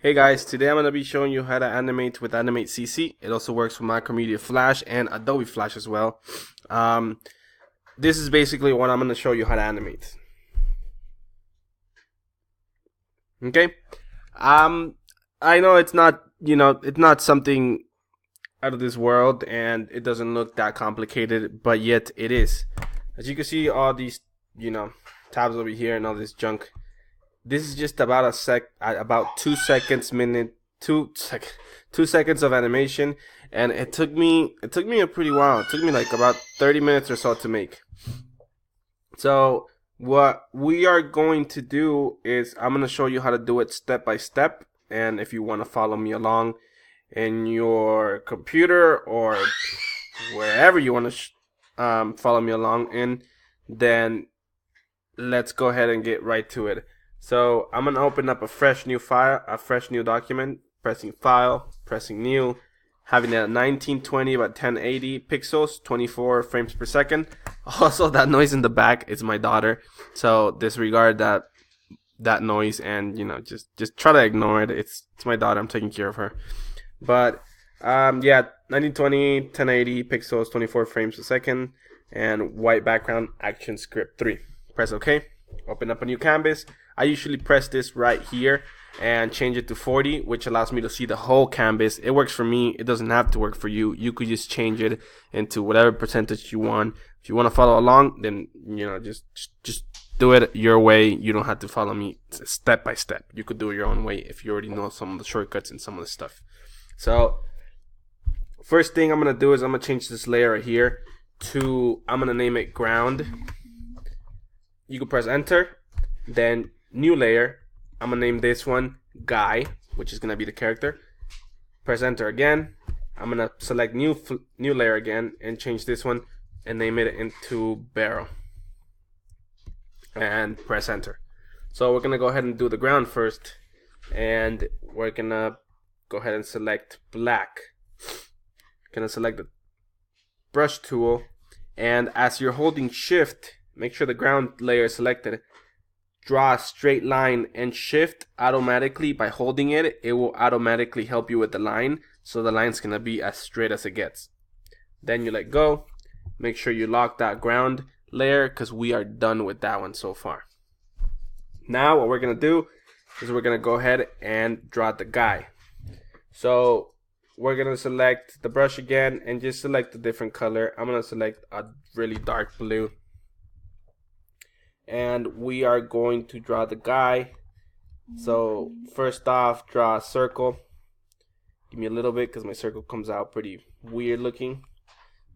Hey guys, today I'm going to be showing you how to animate with Animate CC. It also works with Macromedia Flash and Adobe Flash as well. This is basically what I'm going to show you how to animate. Okay? I know it's not, it's not something out of this world and it doesn't look that complicated, but yet it is. As you can see, all these, tabs over here and all this junk. This is just about about 2 seconds of animation, and it took me a pretty while. It took me like about 30 minutes or so to make. So what we are going to do is I'm going to show you how to do it step by step, and if you want to follow me along in your computer or wherever you want to follow me along in, then let's go ahead and get right to it. So I'm gonna open up a fresh new document, pressing File, pressing New, having it at 1920 by 1080 pixels, 24 frames per second. Also, that noise in the back is my daughter, so disregard that noise and just try to ignore it. It's my daughter. I'm taking care of her. But yeah, 1920, 1080 pixels, 24 frames per second, and white background. Action script 3. Press OK. Open up a new canvas. I usually press this right here and change it to 40, which allows me to see the whole canvas. It works for me. It doesn't have to work for you. You could just change it into whatever percentage you want. If you want to follow along, then just do it your way. You don't have to follow me step by step. You could do it your own way if you already know some of the shortcuts and some of the stuff. So first thing I'm gonna do is I'm gonna change this layer right here to, I'm gonna name it ground. You can press enter, then new layer. I'm gonna name this one guy, which is gonna be the character. Press enter again. I'm gonna select new layer again and change this one and name it into barrel, and press enter. So we're gonna go ahead and do the ground first, and we're gonna go ahead and select black. Gonna select the brush tool, and as you're holding shift, make sure the ground layer is selected. Draw a straight line and shift automatically. By holding it, it will automatically help you with the line, so the line's gonna be as straight as it gets. Then you let go. Make sure you lock that ground layer because we are done with that one so far. Now what we're gonna do is we're gonna go ahead and draw the guy. So we're gonna select the brush again and just select a different color. I'm gonna select a really dark blue. And we are going to draw the guy. So first off, draw a circle. Give me a little bit because my circle comes out pretty weird looking.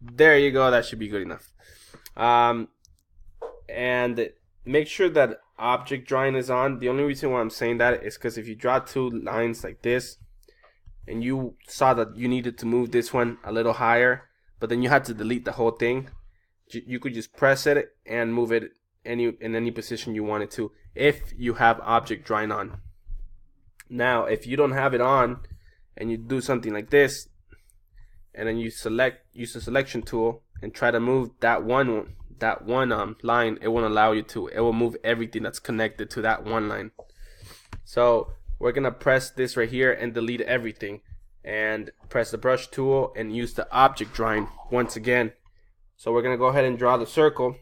There you go. That should be good enough. And make sure that object drawing is on. The only reason why I'm saying that is because if you draw two lines like this and you saw that you needed to move this one a little higher, but then you had to delete the whole thing, you could just press it and move it in any position you want it to, if you have object drawing on. Now if you don't have it on and you do something like this, and then you use the selection tool and try to move that one line, it won't allow you to. It will move everything that's connected to that one line. So we're gonna press this right here and delete everything, and press the brush tool and use the object drawing once again. So we're gonna go ahead and draw the circle.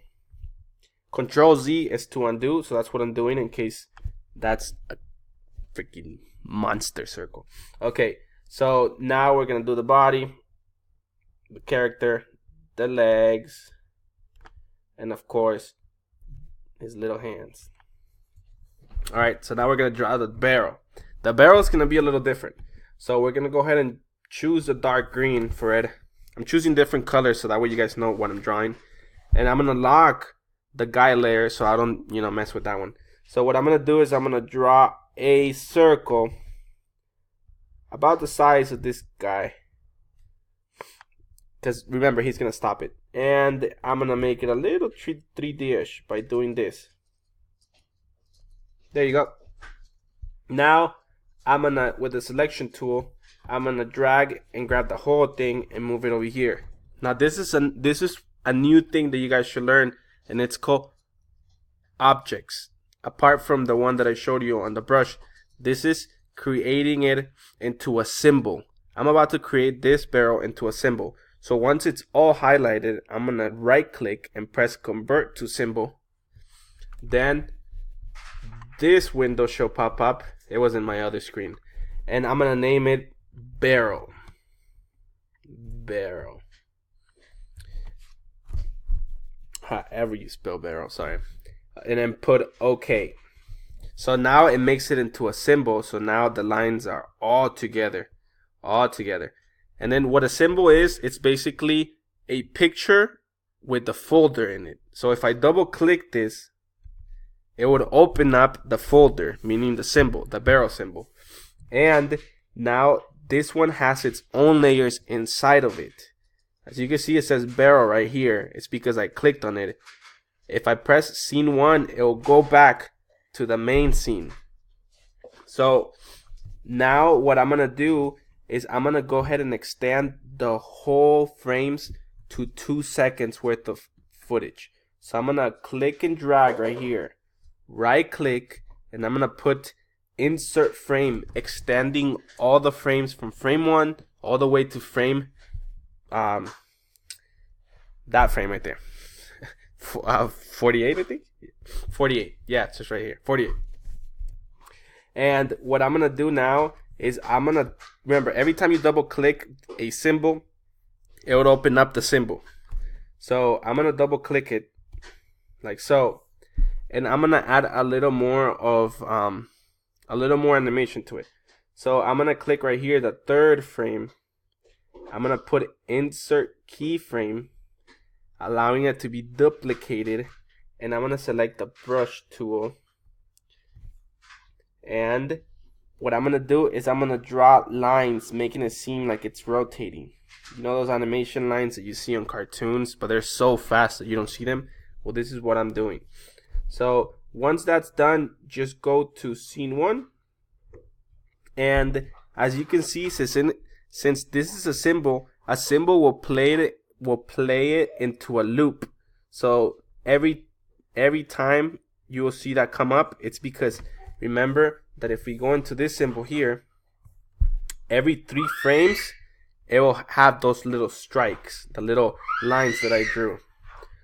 Control Z is to undo, so that's what I'm doing in case that's a freaking monster circle. Okay, so now we're gonna do the body, the character, the legs, and of course his little hands. Alright, so now we're gonna draw the barrel. The barrel is gonna be a little different, so we're gonna go ahead and choose a dark green for it. I'm choosing different colors so that way you guys know what I'm drawing, and I'm gonna lock the guy layer so I don't mess with that one. So what I'm gonna do is I'm gonna draw a circle about the size of this guy, because remember, he's gonna stop it, and I'm gonna make it a little 3D-ish by doing this. There you go. Now I'm gonna, with the selection tool, I'm gonna drag and grab the whole thing and move it over here. Now this is a new thing that you guys should learn, and it's called objects. Apart from the one that I showed you on the brush, this is creating it into a symbol. I'm about to create this barrel into a symbol. So once it's all highlighted, I'm going to right click and press convert to symbol. Then this window should pop up. It was in my other screen. And I'm going to name it barrel. Barrel. However you spell barrel, sorry. And then put OK. So now it makes it into a symbol. So now the lines are all together. All together. And then what a symbol is, it's basically a picture with the folder in it. So if I double click this, it would open up the folder, meaning the symbol, the barrel symbol. And now this one has its own layers inside of it. As you can see, it says barrel right here. It's because I clicked on it. If I press scene 1, it will go back to the main scene. So now what I'm going to do is I'm going to go ahead and extend the whole frames to 2 seconds worth of footage. So I'm going to click and drag right here. Right click, and I'm going to put insert frame, extending all the frames from frame 1 all the way to frame, that frame right there. 48, I think? 48. Yeah, it's just right here. 48. And what I'm going to do now is I'm going to, remember, every time you double click a symbol, it would open up the symbol. So I'm going to double click it like so. And I'm going to add a little more of, a little more animation to it. So I'm going to click right here, the third frame. I'm going to put insert keyframe, allowing it to be duplicated. And I'm going to select the brush tool. And what I'm going to do is I'm going to draw lines, making it seem like it's rotating. You know those animation lines that you see on cartoons, but they're so fast that you don't see them? Well, this is what I'm doing. So once that's done, just go to scene 1. And as you can see, since this is a symbol will play it into a loop. So every time you will see that come up, it's because remember that if we go into this symbol here, every 3 frames, it will have those little strikes, the little lines that I drew.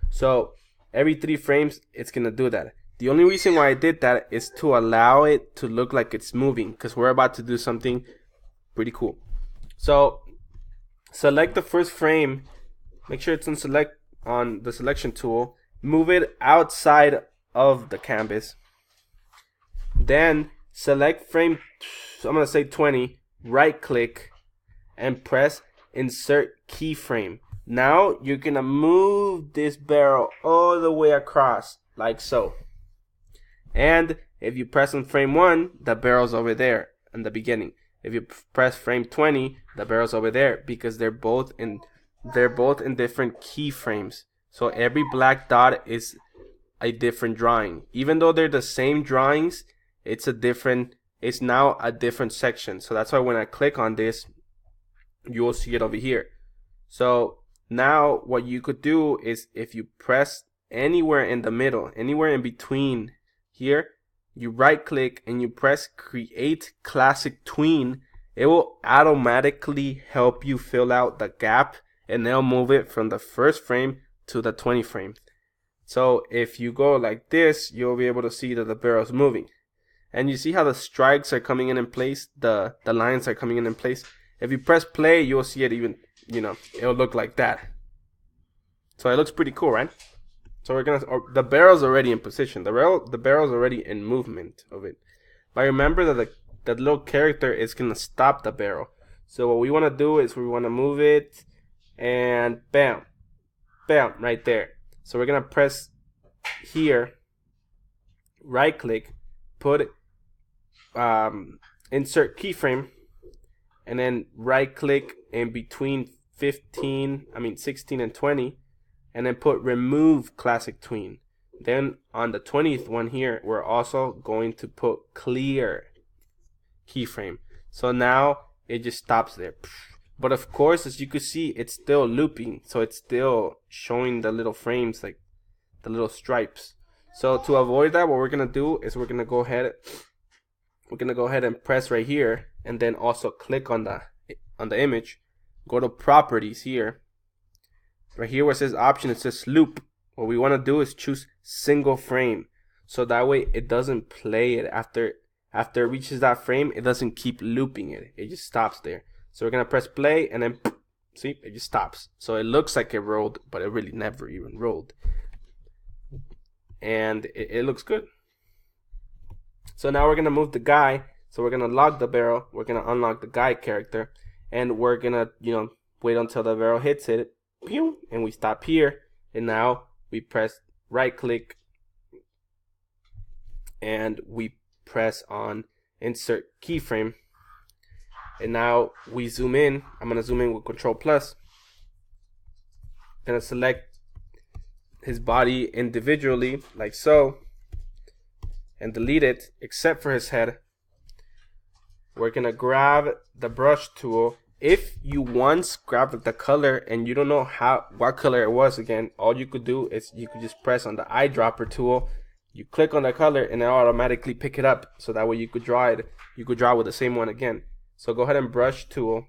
So every 3 frames, it's going to do that. The only reason why I did that is to allow it to look like it's moving, because we're about to do something pretty cool. So select the first frame, make sure it's on the selection tool, move it outside of the canvas. Then select frame, so I'm going to say 20, right click and press insert keyframe. Now you're going to move this barrel all the way across like so. And if you press on frame 1, the barrel's over there in the beginning. If you press frame 20, the barrel's over there, because they're both in different keyframes. So every black dot is a different drawing. Even though they're the same drawings, it's now a different section. So that's why when I click on this, you will see it over here. So now what you could do is, if you press anywhere in the middle, anywhere in between here, you right click and you press create classic tween, it will automatically help you fill out the gap, and they'll move it from the first frame to the 20 frame. So if you go like this, you'll be able to see that the barrel's moving. And you see how the strikes are coming in place, the lines are coming in place. If you press play, you'll see it even, it'll look like that. So it looks pretty cool, right? So the barrel's already in position. The barrel's already in movement of it. But remember that the little character is gonna stop the barrel. So what we want to do is we want to move it, and bam, bam, right there. So we're gonna press here, right click, put insert keyframe, and then right click in between 16 and 20. And then put remove classic tween. Then on the 20th one here, we're also going to put clear keyframe. So now it just stops there. But of course, as you can see, it's still looping. So it's still showing the little frames, like the little stripes. So to avoid that, what we're going to do is we're going to go ahead we're gonna go ahead and press right here, and then also click on the image. Go to properties here. Right here where it says option, it says loop. What we want to do is choose single frame, so that way it doesn't play it after it reaches that frame. It doesn't keep looping it. It just stops there. So we're gonna press play, and then see, it just stops. So it looks like it rolled, but it really never even rolled. And it looks good. So now we're gonna move the guy. So we're gonna lock the barrel. We're gonna unlock the guy character, and we're gonna wait until the barrel hits it, and we stop here. And now we press right click, and we press on insert keyframe. And now we zoom in. I'm gonna zoom in with Control Plus. Gonna select his body individually, like so, and delete it except for his head. We're gonna grab the brush tool. If you once grabbed the color and you don't know what color it was again, all you could do is you could just press on the eyedropper tool. You click on the color and it automatically pick it up, so that way you could draw it. You could draw with the same one again. So go ahead and brush tool.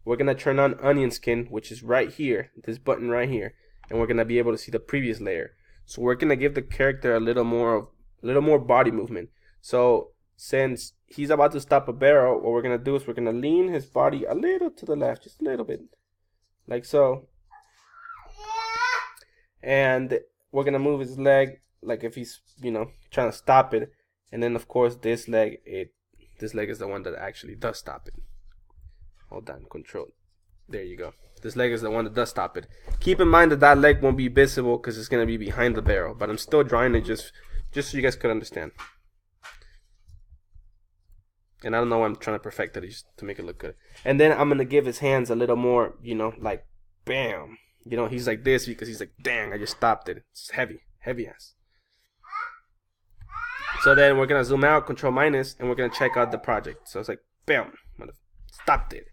We're gonna turn on onion skin, which is right here, this button right here, and we're gonna be able to see the previous layer. So we're gonna give the character a little more body movement. So since he's about to stop a barrel, what we're gonna do is we're gonna lean his body a little to the left, just a little bit, like so. And we're gonna move his leg like if he's trying to stop it. And then of course this leg is the one that actually does stop it. Hold on, control. There you go. This leg is the one that does stop it. Keep in mind that leg won't be visible because it's gonna be behind the barrel, but I'm still drawing it just so you guys could understand. And I don't know why I'm trying to perfect it, just to make it look good. And then I'm gonna give his hands a little more, like bam. He's like this because he's like, dang, I just stopped it. It's heavy ass. So then we're gonna zoom out, Control minus, and we're gonna check out the project. So it's like bam, stopped it.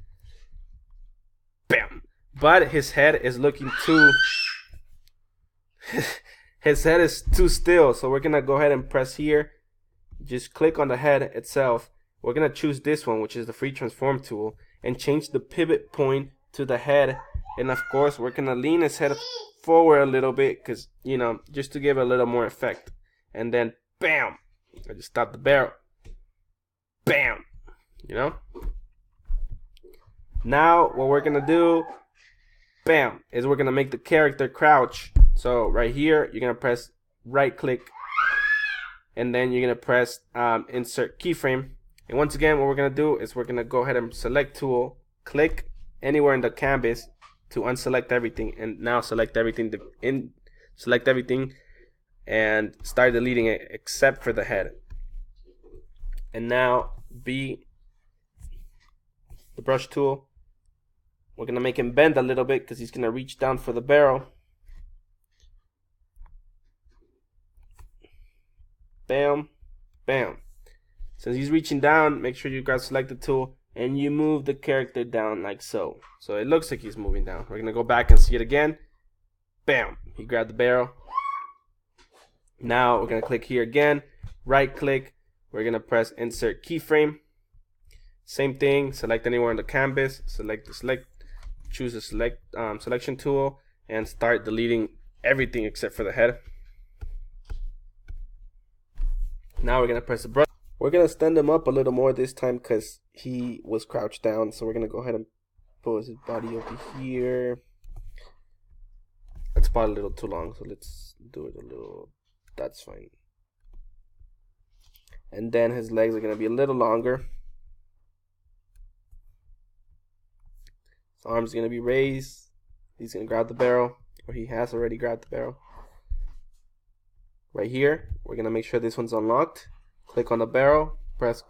Bam. But his head is looking too his head is too still. So we're gonna go ahead and press here. Just click on the head itself. We're gonna choose this one, which is the free transform tool, and change the pivot point to the head. And of course we're gonna lean his head forward a little bit, because just to give it a little more effect. And then bam, I just stopped the barrel. Bam. Now what we're gonna do, bam, is we're gonna make the character crouch. So right here you're gonna press right click, and then you're gonna press insert keyframe. And once again what we're gonna do is we're gonna go ahead and select tool, click anywhere in the canvas to unselect everything, and now select everything and start deleting it except for the head. And now the brush tool, we're gonna make him bend a little bit because he's gonna reach down for the barrel. Bam, bam. Since he's reaching down, make sure you guys select the tool and you move the character down like so. So it looks like he's moving down. We're gonna go back and see it again. Bam, he grabbed the barrel. Now we're gonna click here again, right click, we're gonna press insert keyframe. Same thing, select anywhere on the canvas, choose a selection tool, and start deleting everything except for the head. Now we're gonna press the brush. We're gonna stand him up a little more this time because he was crouched down. So we're gonna go ahead and pose his body over here. That's probably a little too long, so let's do it a little. That's fine. And then his legs are gonna be a little longer. His arms are gonna be raised. He's gonna grab the barrel, or he has already grabbed the barrel. Right here, we're gonna make sure this one's unlocked. Click on the barrel, press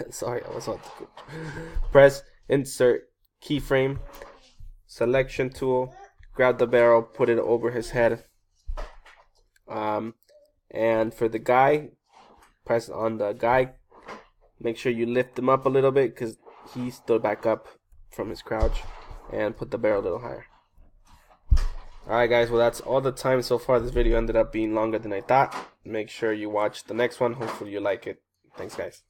sorry, I was on press insert keyframe, selection tool, grab the barrel, put it over his head. And for the guy, press on the guy. Make sure you lift him up a little bit because he stood back up from his crouch, and put the barrel a little higher. Alright guys, well that's all the time so far. This video ended up being longer than I thought. Make sure you watch the next one. Hopefully you like it. Thanks, guys.